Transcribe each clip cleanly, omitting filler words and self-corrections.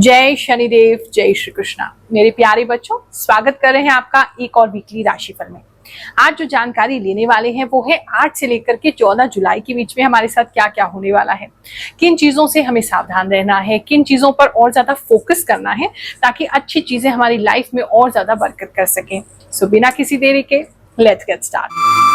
जय शनिदेव, जय श्री कृष्णा। मेरे प्यारे बच्चों, स्वागत कर रहे हैं आपका एक और वीकली राशिफल में। आज जो जानकारी लेने वाले हैं वो है 8 से लेकर के 14 जुलाई के बीच में हमारे साथ क्या क्या होने वाला है, किन चीजों से हमें सावधान रहना है, किन चीजों पर और ज्यादा फोकस करना है ताकि अच्छी चीजें हमारी लाइफ में और ज्यादा बरकत कर सकें। सो बिना किसी देरी के लेट्स गेट स्टार्ट।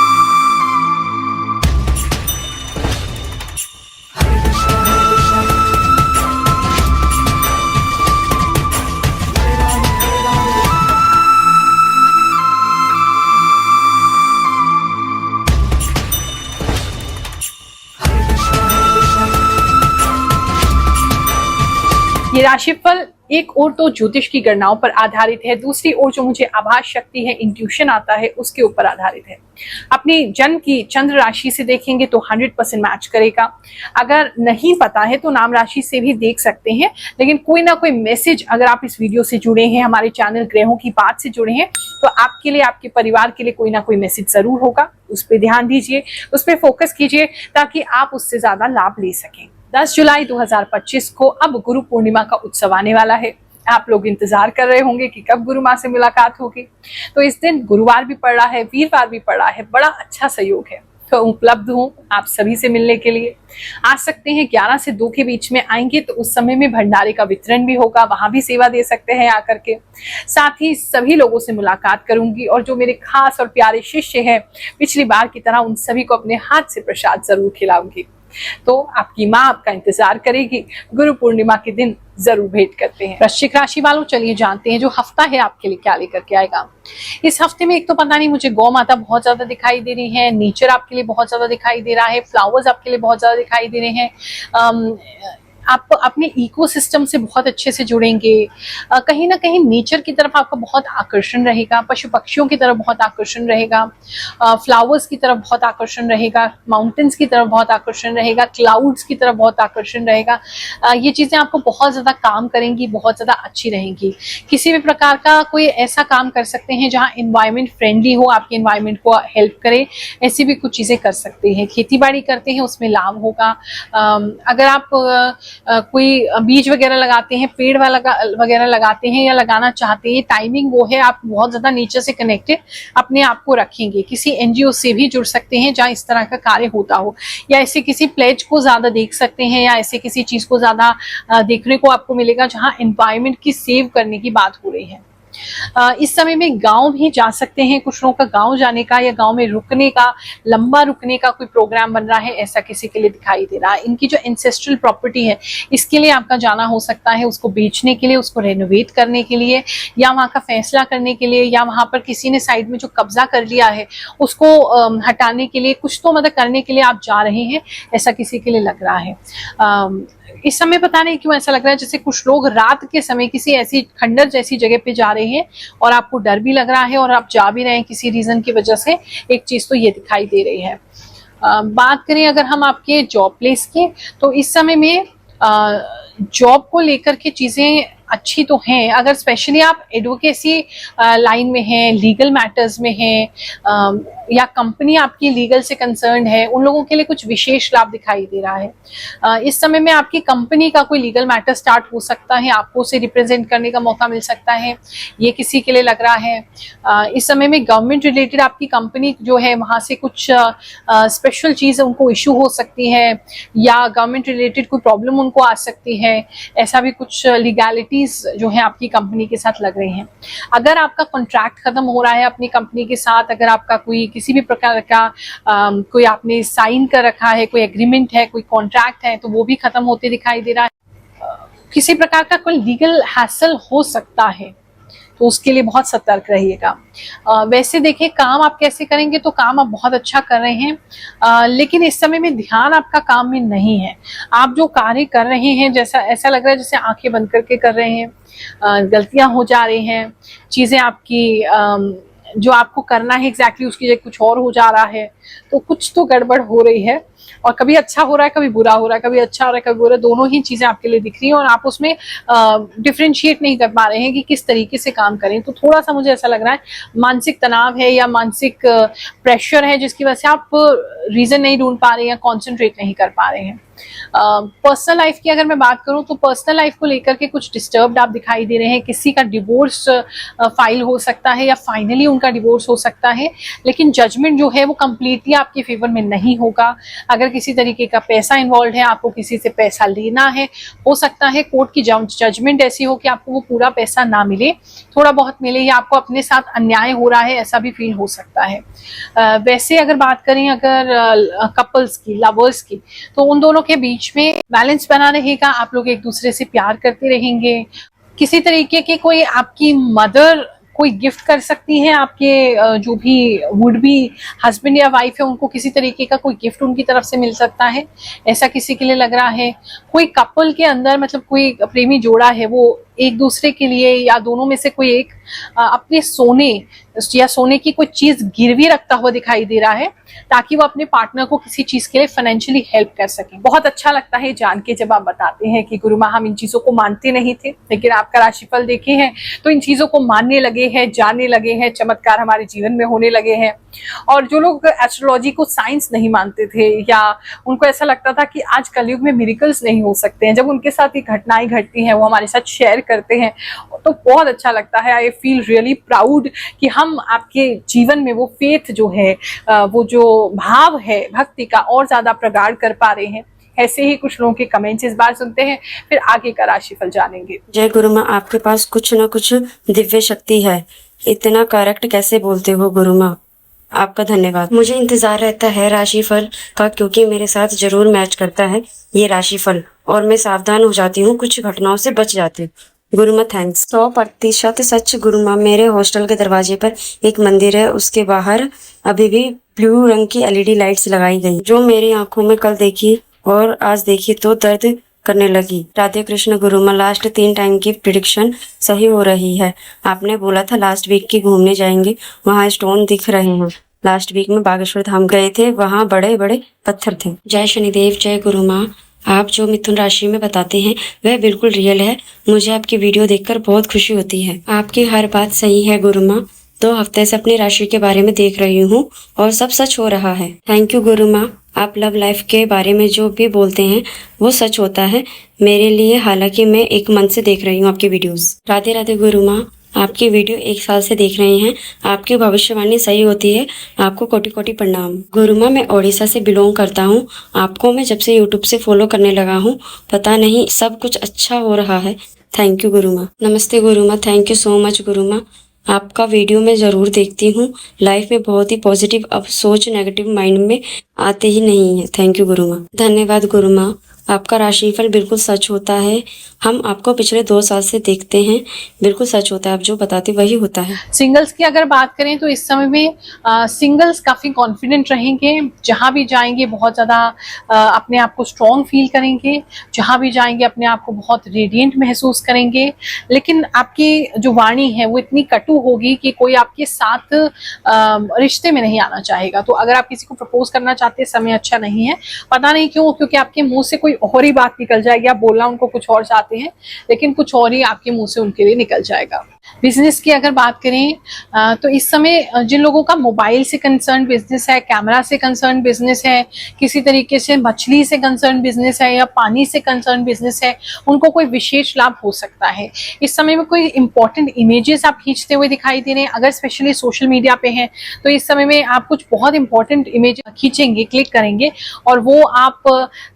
ये राशिफल एक ओर तो ज्योतिष की गणनाओं पर आधारित है, दूसरी ओर जो मुझे आभास शक्ति है, इंट्यूशन आता है, उसके ऊपर आधारित है। अपनी जन्म की चंद्र राशि से देखेंगे तो 100% मैच करेगा। अगर नहीं पता है तो नाम राशि से भी देख सकते हैं, लेकिन कोई ना कोई मैसेज अगर आप इस वीडियो से जुड़े हैं, हमारे चैनल ग्रहों की बात से जुड़े हैं, तो आपके लिए, आपके परिवार के लिए कोई ना कोई मैसेज जरूर होगा। उस पर ध्यान दीजिए, उस पर फोकस कीजिए ताकि आप उससे ज्यादा लाभ ले सकें। 10 जुलाई 2025 को अब गुरु पूर्णिमा का उत्सव आने वाला है। आप लोग इंतजार कर रहे होंगे कि कब गुरु माँ से मुलाकात होगी। तो इस दिन गुरुवार भी पड़ रहा है, वीरवार भी पड़ रहा है, बड़ा अच्छा सहयोग है। तो उपलब्ध हूँ आप सभी से मिलने के लिए। आ सकते हैं 11 से 2 के बीच में आएंगे तो उस समय में भंडारे का वितरण भी होगा, वहां भी सेवा दे सकते हैं आकर के। साथ ही सभी लोगों से मुलाकात करूंगी और जो मेरे खास और प्यारे शिष्य हैं, पिछली बार की तरह उन सभी को अपने हाथ से प्रसाद जरूर खिलाऊंगी। तो आपकी माँ आपका इंतजार करेगी। गुरु पूर्णिमा के दिन जरूर भेंट करते हैं। वृश्चिक राशि वालों, चलिए जानते हैं जो हफ्ता है आपके लिए क्या लेकर के आएगा। इस हफ्ते में एक तो पता नहीं, मुझे गौ माता बहुत ज्यादा दिखाई दे रही है, नेचर आपके लिए बहुत ज्यादा दिखाई दे रहा है, फ्लावर्स आपके लिए बहुत ज्यादा दिखाई दे रहे हैं। आप अपने इकोसिस्टम से बहुत अच्छे से जुड़ेंगे। कहीं ना कहीं नेचर की तरफ आपका बहुत आकर्षण रहेगा, पशु पक्षियों की तरफ बहुत आकर्षण रहेगा, फ्लावर्स की तरफ बहुत आकर्षण रहेगा, माउंटेन्स की तरफ बहुत आकर्षण रहेगा, क्लाउड्स की तरफ बहुत आकर्षण रहेगा। ये चीजें आपको बहुत ज्यादा काम करेंगी, बहुत ज्यादा अच्छी रहेंगी। किसी भी प्रकार का कोई ऐसा काम कर सकते हैं जहाँ एनवायरमेंट फ्रेंडली हो, आपके एनवायरमेंट को हेल्प करे, ऐसी भी कुछ चीजें कर सकते हैं। खेती बाड़ी करते हैं उसमें लाभ होगा। अगर आप कोई बीज वगैरह लगाते हैं, पेड़ वगैरह लगाते हैं या लगाना चाहते हैं, टाइमिंग वो है, आप बहुत ज्यादा नेचर से कनेक्टेड अपने आप को रखेंगे। किसी एनजीओ से भी जुड़ सकते हैं जहाँ इस तरह का कार्य होता हो, या ऐसे किसी प्लेज को ज्यादा देख सकते हैं, या ऐसे किसी चीज को ज्यादा देखने को आपको मिलेगा जहाँ एनवायरमेंट की सेव करने की बात हो रही है। इस समय में गांव भी जा सकते हैं, कुछ लोगों का गांव जाने का या गांव में रुकने का, लंबा रुकने का कोई प्रोग्राम बन रहा है, ऐसा किसी के लिए दिखाई दे रहा है। इनकी जो एंसेस्ट्रल प्रॉपर्टी है, इसके लिए आपका जाना हो सकता है, उसको बेचने के लिए, उसको रेनोवेट करने के लिए, या वहां का फैसला करने के लिए, या वहां पर किसी ने साइड में जो कब्जा कर लिया है उसको हटाने के लिए, कुछ तो मतलब करने के लिए आप जा रहे हैं, ऐसा किसी के लिए लग रहा है। इस समय पता नहीं क्यों ऐसा लग रहा है जैसे कुछ लोग रात के समय किसी ऐसी खंडर जैसी जगह पे जा रहे हैं और आपको डर भी लग रहा है और आप जा भी रहे हैं किसी रीजन की वजह से। एक चीज तो ये दिखाई दे रही है। बात करें अगर हम आपके जॉब प्लेस की, तो इस समय में जॉब को लेकर के चीजें अच्छी तो हैं। अगर स्पेशली आप एडवोकेसी लाइन में हैं, लीगल मैटर्स में हैं, या कंपनी आपकी लीगल से कंसर्न है, उन लोगों के लिए कुछ विशेष लाभ दिखाई दे रहा है। इस समय में आपकी कंपनी का कोई लीगल मैटर स्टार्ट हो सकता है, आपको उसे रिप्रेजेंट करने का मौका मिल सकता है, ये किसी के लिए लग रहा है। इस समय में गवर्नमेंट रिलेटेड आपकी कंपनी जो है वहां से कुछ स्पेशल चीज उनको इशू हो सकती है, या गवर्नमेंट रिलेटेड कोई प्रॉब्लम उनको आ सकती है। ऐसा भी कुछ लीगैलिटी जो है आपकी कंपनी के साथ लग रहे हैं। अगर आपका कॉन्ट्रैक्ट खत्म हो रहा है अपनी कंपनी के साथ, अगर आपका कोई किसी भी प्रकार का कोई आपने साइन कर रखा है, कोई एग्रीमेंट है, कोई कॉन्ट्रैक्ट है, तो वो भी खत्म होते दिखाई दे रहा है। किसी प्रकार का कोई लीगल हैसल हो सकता है, तो उसके लिए बहुत सतर्क रहिएगा। वैसे देखिए काम आप कैसे करेंगे, तो काम आप बहुत अच्छा कर रहे हैं, लेकिन इस समय में ध्यान आपका काम में नहीं है। आप जो कार्य कर रहे हैं, जैसा ऐसा लग रहा है जैसे आंखें बंद करके कर रहे हैं, गलतियां हो जा रही हैं, चीजें आपकी जो आपको करना है एग्जैक्टली उसकी जगह कुछ और हो जा रहा है, तो कुछ तो गड़बड़ हो रही है। और कभी अच्छा हो रहा है, कभी बुरा हो रहा है, कभी अच्छा हो रहा है, कभी बुरा, दोनों ही चीजें आपके लिए दिख रही हैं और आप उसमें डिफ्रेंशिएट नहीं कर पा रहे हैं कि किस तरीके से काम करें। तो थोड़ा सा मुझे ऐसा लग रहा है मानसिक तनाव है या मानसिक प्रेशर है, जिसकी वजह से आप रीजन नहीं ढूंढ पा रहे हैं या कॉन्सेंट्रेट नहीं कर पा रहे हैं। पर्सनल लाइफ की अगर मैं बात करूं तो पर्सनल लाइफ को लेकर के कुछ डिस्टर्ब्ड आप दिखाई दे रहे हैं। किसी का डिवोर्स फाइल हो सकता है या फाइनली उनका डिवोर्स हो सकता है, लेकिन जजमेंट जो है वो कंप्लीटली आपके फेवर में नहीं होगा। अगर किसी तरीके का पैसा इन्वॉल्व है, आपको किसी से पैसा लेना है, हो सकता है कोर्ट की जजमेंट ऐसी हो कि आपको वो पूरा पैसा ना मिले, थोड़ा बहुत मिले, या आपको अपने साथ अन्याय हो रहा है, ऐसा भी फील हो सकता है। वैसे अगर बात करें अगर कपल्स की, लवर्स की, तो उन दोनों के बीच में बैलेंस बना रहेगा। आप लोग एक दूसरे से प्यार करते रहेंगे। किसी तरीके के कोई आपकी मदर कोई गिफ्ट कर सकती हैं, आपके जो भी वुड बी हस्बैंड या वाइफ है उनको किसी तरीके का कोई गिफ्ट उनकी तरफ से मिल सकता है, ऐसा किसी के लिए लग रहा है। कोई कपल के अंदर मतलब कोई प्रेमी जोड़ा है वो एक दूसरे के लिए या दोनों में से कोई एक अपने सोने या सोने की कोई चीज गिरवी रखता हुआ दिखाई दे रहा है, ताकि वो अपने पार्टनर को किसी चीज के लिए फाइनेंशियली हेल्प कर सके। बहुत अच्छा लगता है जान के जब आप बताते हैं कि गुरु माँ हम इन चीजों को मानते नहीं थे, लेकिन आपका राशिफल देखे हैं तो इन चीजों को मानने लगे हैं, जानने लगे हैं, चमत्कार हमारे जीवन में होने लगे हैं। और जो लोग एस्ट्रोलॉजी को साइंस नहीं मानते थे या उनको ऐसा लगता था कि आज कलयुग में मिरेकल्स नहीं हो सकते हैं, जब उनके साथ ये घटनाएं घटती हैं, वो हमारे साथ शेयर करते हैं, तो बहुत अच्छा लगता है। आई फील रियली प्राउड कि हम आपके जीवन में वो फेथ जो है, वो जो भाव है भक्ति का, और ज्यादा प्रगाढ़ कर पा रहे हैं। ऐसे ही कुछ लोगों के कमेंट्स इस बार सुनते हैं, फिर आगे का राशिफल जानेंगे। जय गुरु माँ, आपके पास कुछ न कुछ दिव्य शक्ति है, इतना करेक्ट कैसे बोलते हो गुरु माँ, आपका धन्यवाद। मुझे इंतजार रहता है राशिफल का, क्योंकि मेरे साथ जरूर मैच करता है ये राशिफल और मैं सावधान हो जाती हूँ, कुछ घटनाओं से बच जाती हूँ। गुरु माँ थैंक्स। 100% सच गुरु माँ। मेरे हॉस्टल के दरवाजे पर एक मंदिर है, उसके बाहर अभी भी ब्लू रंग की LED लाइट्स लगाई गई, जो मेरी आंखों में कल देखी और आज देखी तो दर्द करने लगी। राधे कृष्ण गुरु माँ, लास्ट 3 टाइम की प्रिडिक्शन सही हो रही है। आपने बोला था लास्ट वीक की घूमने जाएंगे, वहाँ स्टोन दिख रहे हैं। लास्ट वीक में बागेश्वर धाम गए थे, वहाँ बड़े बड़े पत्थर थे। जय शनिदेव। जय गुरु माँ, आप जो मिथुन राशि में बताते हैं वह बिल्कुल रियल है। मुझे आपकी वीडियो देखकर बहुत खुशी होती है। आपकी हर बात सही है गुरु माँ। 2 हफ्ते से अपनी राशि के बारे में देख रही हूँ और सब सच हो रहा है। थैंक यू गुरु माँ। आप लव लाइफ के बारे में जो भी बोलते हैं वो सच होता है मेरे लिए, हालांकि मैं एक मन से देख रही हूँ आपकी वीडियोस। राधे राधे गुरु माँ, आपकी वीडियो 1 साल से देख रहे हैं, आपकी भविष्यवाणी सही होती है, आपको कोटि कोटि प्रणाम। गुरु माँ, मैं ओडिशा से बिलोंग करता हूँ। आपको मैं जब से यूट्यूब से फॉलो करने लगा हूँ, पता नहीं सब कुछ अच्छा हो रहा है। थैंक यू गुरु माँ। नमस्ते गुरु माँ, थैंक यू सो मच गुरु माँ। आपका वीडियो मैं ज़रूर देखती हूँ। लाइफ में बहुत ही पॉजिटिव, अब सोच नेगेटिव माइंड में आते ही नहीं है। थैंक यू गुरु माँ। धन्यवाद गुरु माँ। आपका राशिफल बिल्कुल सच होता है। हम आपको पिछले 2 साल से देखते हैं, बिल्कुल सच होता है, आप जो बताते वही होता है। सिंगल्स की अगर बात करें तो इस समय में सिंगल्स काफी कॉन्फिडेंट रहेंगे, जहां भी जाएंगे बहुत ज्यादा अपने आप को स्ट्रॉन्ग फील करेंगे, जहां भी जाएंगे अपने आप को बहुत रेडिएंट महसूस करेंगे। लेकिन आपकी जो वाणी है वो इतनी कटु होगी कि कोई आपके साथ रिश्ते में नहीं आना चाहेगा। तो अगर आप किसी को प्रपोज करना चाहते हैं, समय अच्छा नहीं है। पता नहीं क्यों, क्योंकि आपके मुंह से कोई और ही बात निकल जाएगी। आप बोलना उनको कुछ और चाहते हैं, लेकिन कुछ और ही आपके मुंह से उनके लिए निकल जाएगा। बिजनेस की अगर बात करें तो इस समय जिन लोगों का मोबाइल से कंसर्न बिजनेस है, कैमरा से कंसर्न बिजनेस है, किसी तरीके से मछली से कंसर्न बिजनेस है या पानी से कंसर्न बिजनेस है, उनको कोई विशेष लाभ हो सकता है। इस समय में कोई इंपॉर्टेंट इमेजेस आप खींचते हुए दिखाई दे रहे हैं। अगर स्पेशली सोशल मीडिया पे हैं तो इस समय में आप कुछ बहुत इंपॉर्टेंट इमेज खींचेंगे, क्लिक करेंगे और वो आप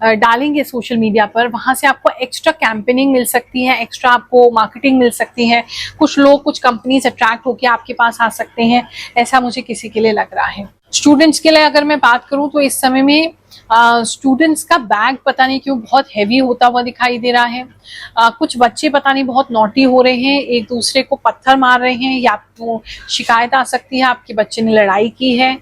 डालेंगे सोशल मीडिया पर। वहां से आपको एक्स्ट्रा कैंपेनिंग मिल सकती है, एक्स्ट्रा आपको मार्केटिंग मिल सकती है। कुछ लोग, कुछ कंपनीज अट्रैक्ट होकर आपके पास आ सकते हैं, ऐसा मुझे किसी के लिए लग रहा है। स्टूडेंट्स के लिए अगर मैं बात करूं तो इस समय में स्टूडेंट्स का बैग पता नहीं क्यों बहुत हैवी होता हुआ दिखाई दे रहा है। कुछ बच्चे पता नहीं बहुत नॉटी हो रहे हैं, एक दूसरे को पत्थर मार रहे हैं, या तो शिकायत आ सकती है आपके बच्चे ने लड़ाई की है।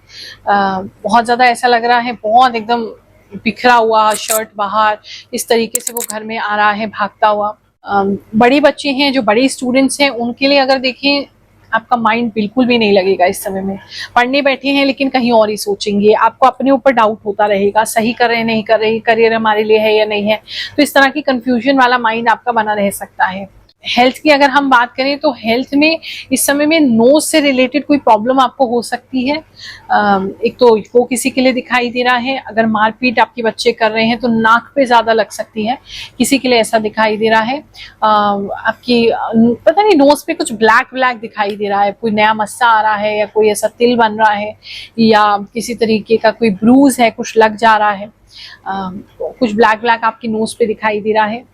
बहुत ज्यादा ऐसा लग रहा है, बहुत एकदम बिखरा हुआ शर्ट बाहर, इस तरीके से वो घर में आ रहा है भागता हुआ। बड़े बच्चे हैं, जो बड़े स्टूडेंट्स हैं, उनके लिए अगर देखें आपका माइंड बिल्कुल भी नहीं लगेगा इस समय में। पढ़ने बैठे हैं लेकिन कहीं और ही सोचेंगे, आपको अपने ऊपर डाउट होता रहेगा, सही कर रहे हैं नहीं कर रहे, करियर हमारे लिए है या नहीं है। तो इस तरह की कंफ्यूजन वाला माइंड आपका बना रह सकता है। हेल्थ की अगर हम बात करें तो हेल्थ में इस समय में नोज से रिलेटेड कोई प्रॉब्लम आपको हो सकती है। एक तो वो किसी के लिए दिखाई दे रहा है, अगर मारपीट आपके बच्चे कर रहे हैं तो नाक पे ज्यादा लग सकती है, किसी के लिए ऐसा दिखाई दे रहा है। आपकी पता नहीं नोज पे कुछ ब्लैक ब्लैक दिखाई दे रहा है, कोई नया मस्सा आ रहा है या कोई ऐसा तिल बन रहा है या किसी तरीके का कोई ब्रूज है, कुछ लग जा रहा है। कुछ ब्लैक ब्लैक आपकी नोज पे दिखाई दे रहा है।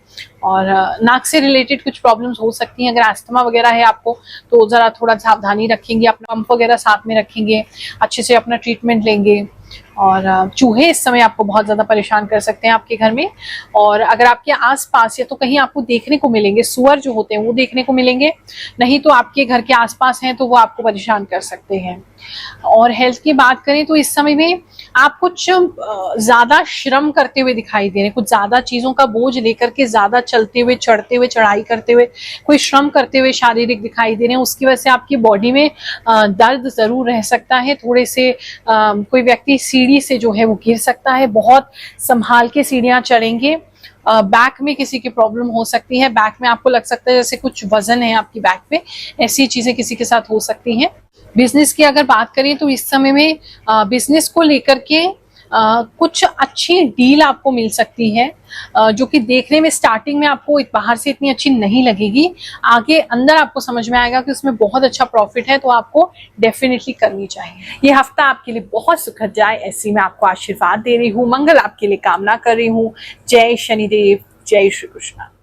और नाक से रिलेटेड कुछ प्रॉब्लम्स हो सकती हैं। अगर अस्थमा वगैरह है आपको तो जरा थोड़ा सावधानी रखेंगे, अपना पंप वगैरह साथ में रखेंगे, अच्छे से अपना ट्रीटमेंट लेंगे। और चूहे इस समय आपको बहुत ज्यादा परेशान कर सकते हैं आपके घर में। और अगर आपके आसपास या तो कहीं आपको देखने को मिलेंगे, सुअर जो होते हैं वो देखने को मिलेंगे, नहीं तो आपके घर के आसपास हैं तो वो आपको परेशान कर सकते हैं। और हेल्थ की बात करें तो इस समय में आप कुछ ज्यादा श्रम करते हुए दिखाई दे रहे हैं, कुछ ज्यादा चीजों का बोझ लेकर के ज्यादा चलते हुए, चढ़ते हुए, चढ़ाई करते हुए, कोई श्रम करते हुए शारीरिक दिखाई दे रहे हैं। उसकी वजह से आपकी बॉडी में दर्द जरूर रह सकता है। थोड़े से कोई व्यक्ति सीढ़ी से जो है वो गिर सकता है, बहुत संभाल के सीढ़ियां चढ़ेंगे। बैक में किसी की प्रॉब्लम हो सकती है, बैक में आपको लग सकता है जैसे कुछ वजन है आपकी बैक पे, ऐसी चीजें किसी के साथ हो सकती हैं। बिजनेस की अगर बात करें तो इस समय में बिजनेस को लेकर के कुछ अच्छी डील आपको मिल सकती है, जो कि देखने में स्टार्टिंग में आपको बाहर से इतनी अच्छी नहीं लगेगी, आगे अंदर आपको समझ में आएगा कि उसमें बहुत अच्छा प्रॉफिट है, तो आपको डेफिनेटली करनी चाहिए। ये हफ्ता आपके लिए बहुत सुखद जाए, ऐसी मैं आपको आशीर्वाद दे रही हूँ, मंगल आपके लिए कामना कर रही हूँ। जय शनिदेव, जय श्री कृष्ण।